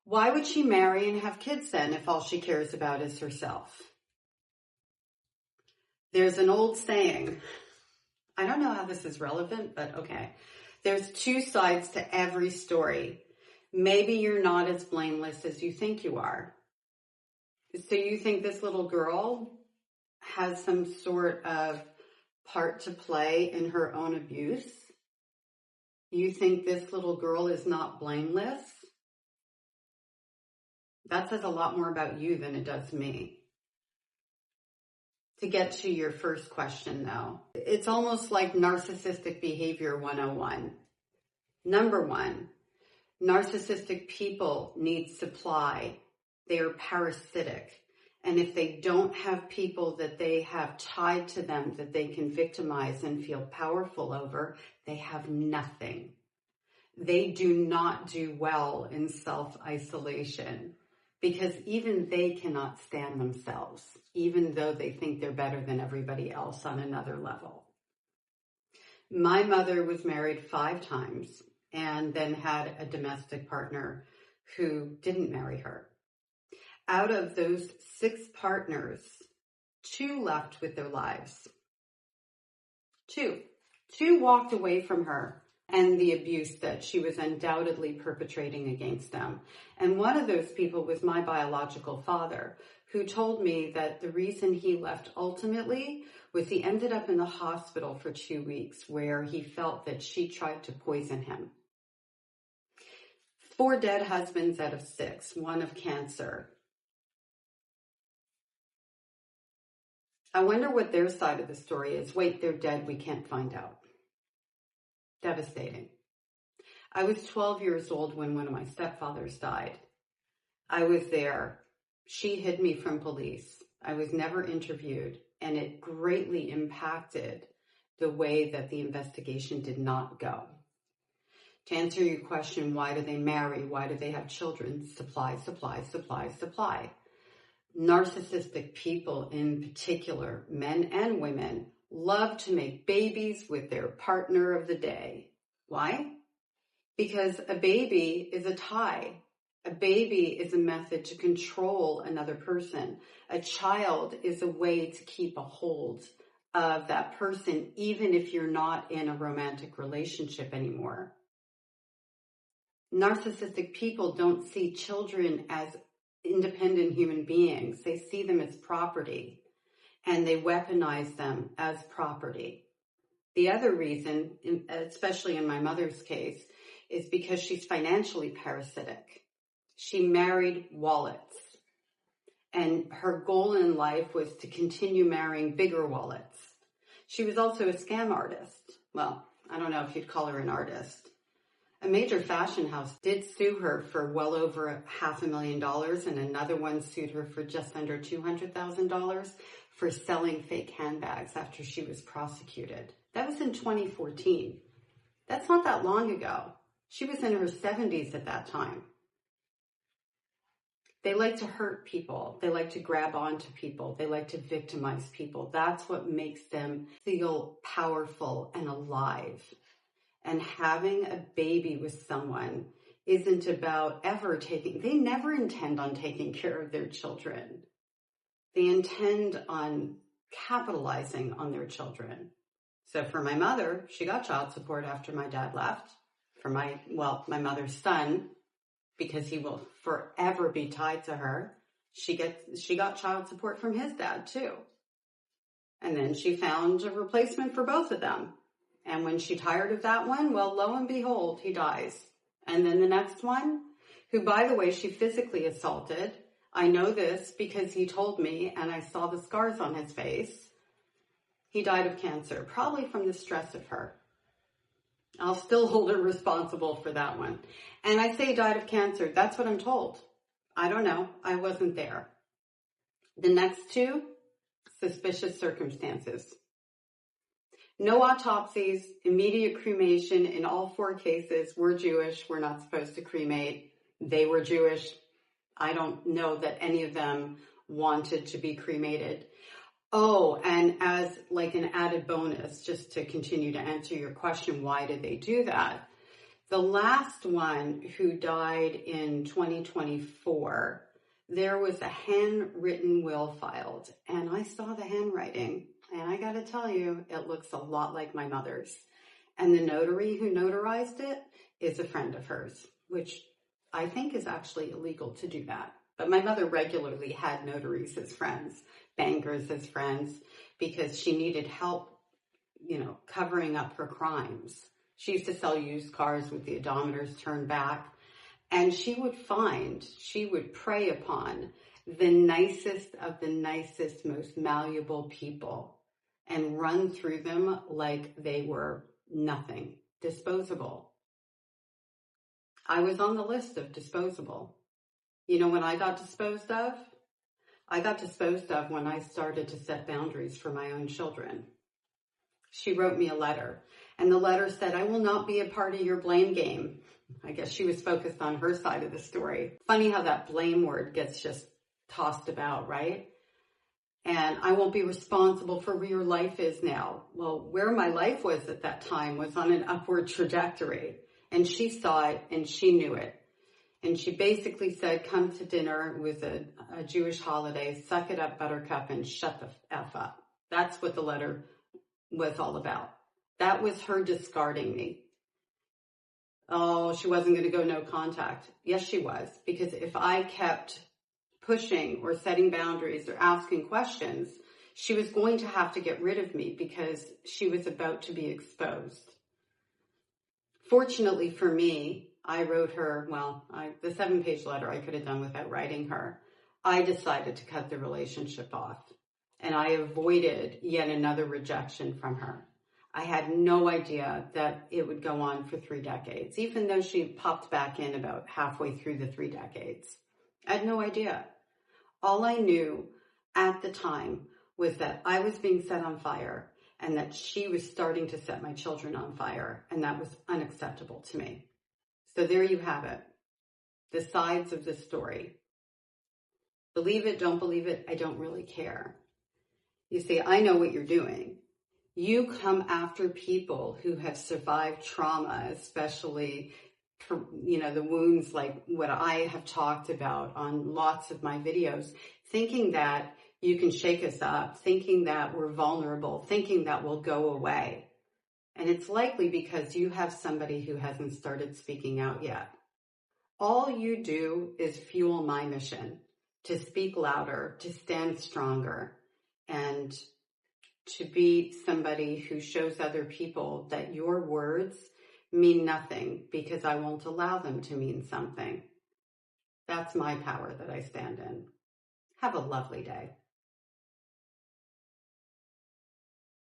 Why would she marry and have kids then if all she cares about is herself? There's an old saying, I don't know how this is relevant, but okay. There's two sides to every story. Maybe you're not as blameless as you think you are. So you think this little girl has some sort of part to play in her own abuse? You think this little girl is not blameless? That says a lot more about you than it does me. To get to your first question though, it's almost like narcissistic behavior 101. Number one, narcissistic people need supply. They are parasitic. And if they don't have people that they have tied to them that they can victimize and feel powerful over, they have nothing. They do not do well in self-isolation because even they cannot stand themselves, even though they think they're better than everybody else on another level. My mother was married 5 times and then had a domestic partner who didn't marry her. Out of those 6 partners, 2 left with their lives. 2 walked away from her and the abuse that she was undoubtedly perpetrating against them. And one of those people was my biological father, who told me that the reason he left ultimately was he ended up in the hospital for 2 weeks where he felt that she tried to poison him. 4 dead husbands out of 6, 1 of cancer. I wonder what their side of the story is. Wait, they're dead. We can't find out. Devastating. I was 12 years old when one of my stepfathers died. I was there. She hid me from police. I was never interviewed, and it greatly impacted the way that the investigation did not go. To answer your question, why do they marry? Why do they have children? Supply, supply, supply, supply. Narcissistic people in particular, men and women, love to make babies with their partner of the day. Why? Because a baby is a tie. A baby is a method to control another person. A child is a way to keep a hold of that person, even if you're not in a romantic relationship anymore. Narcissistic people don't see children as independent human beings. They see them as property, and they weaponize them as property. The other reason, especially in my mother's case, is because she's financially parasitic. She married wallets, and her goal in life was to continue marrying bigger wallets. She was also a scam artist. Well, I don't know if you'd call her an artist. A major fashion house did sue her for well over $500,000, and another one sued her for just under $200,000 for selling fake handbags after she was prosecuted. That was in 2014. That's not that long ago. She was in her 70s at that time. They like to hurt people. They like to grab onto people. They like to victimize people. That's what makes them feel powerful and alive. And having a baby with someone isn't about they never intend on taking care of their children. They intend on capitalizing on their children. So for my mother, she got child support after my dad left. For my mother's son, because he will forever be tied to her, she got child support from his dad too. And then she found a replacement for both of them. And when she tired of that one, well, lo and behold, he dies. And then the next one, who, by the way, she physically assaulted. I know this because he told me, and I saw the scars on his face. He died of cancer, probably from the stress of her. I'll still hold her responsible for that one. And I say died of cancer. That's what I'm told. I don't know. I wasn't there. The next 2, suspicious circumstances. No autopsies, immediate cremation in all 4 cases. We're Jewish. We're not supposed to cremate. They were Jewish. I don't know that any of them wanted to be cremated. Oh, and as like an added bonus, just to continue to answer your question, why did they do that? The last one who died in 2024, there was a handwritten will filed, and I saw the handwriting, and I got to tell you, it looks a lot like my mother's. And the notary who notarized it is a friend of hers, which I think is actually illegal to do that. But my mother regularly had notaries as friends, bankers as friends, because she needed help, covering up her crimes. She used to sell used cars with the odometers turned back. And she would prey upon the nicest of the nicest, most malleable people and run through them like they were nothing, disposable. I was on the list of disposable. When I got disposed of? I got disposed of when I started to set boundaries for my own children. She wrote me a letter, and the letter said, "I will not be a part of your blame game." I guess she was focused on her side of the story. Funny how that blame word gets just tossed about, right? And "I won't be responsible for where your life is now." Well, where my life was at that time was on an upward trajectory. And she saw it and she knew it. And she basically said, "Come to dinner." It was a Jewish holiday. "Suck it up, buttercup, and shut the F up." That's what the letter was all about. That was her discarding me. Oh, she wasn't going to go no contact. Yes, she was. Because if I kept pushing or setting boundaries or asking questions, she was going to have to get rid of me because she was about to be exposed. Fortunately for me, I wrote her, the 7-page letter I could have done without writing her. I decided to cut the relationship off, and I avoided yet another rejection from her. I had no idea that it would go on for 3 decades, even though she popped back in about halfway through the 3 decades. I had no idea. All I knew at the time was that I was being set on fire and that she was starting to set my children on fire, and that was unacceptable to me. So there you have it, the sides of the story. Believe it, don't believe it, I don't really care. You see, I know what you're doing. You come after people who have survived trauma, especially, the wounds like what I have talked about on lots of my videos, thinking that you can shake us up, thinking that we're vulnerable, thinking that we'll go away. And it's likely because you have somebody who hasn't started speaking out yet. All you do is fuel my mission to speak louder, to stand stronger, and to be somebody who shows other people that your words mean nothing because I won't allow them to mean something. That's my power that I stand in. Have a lovely day.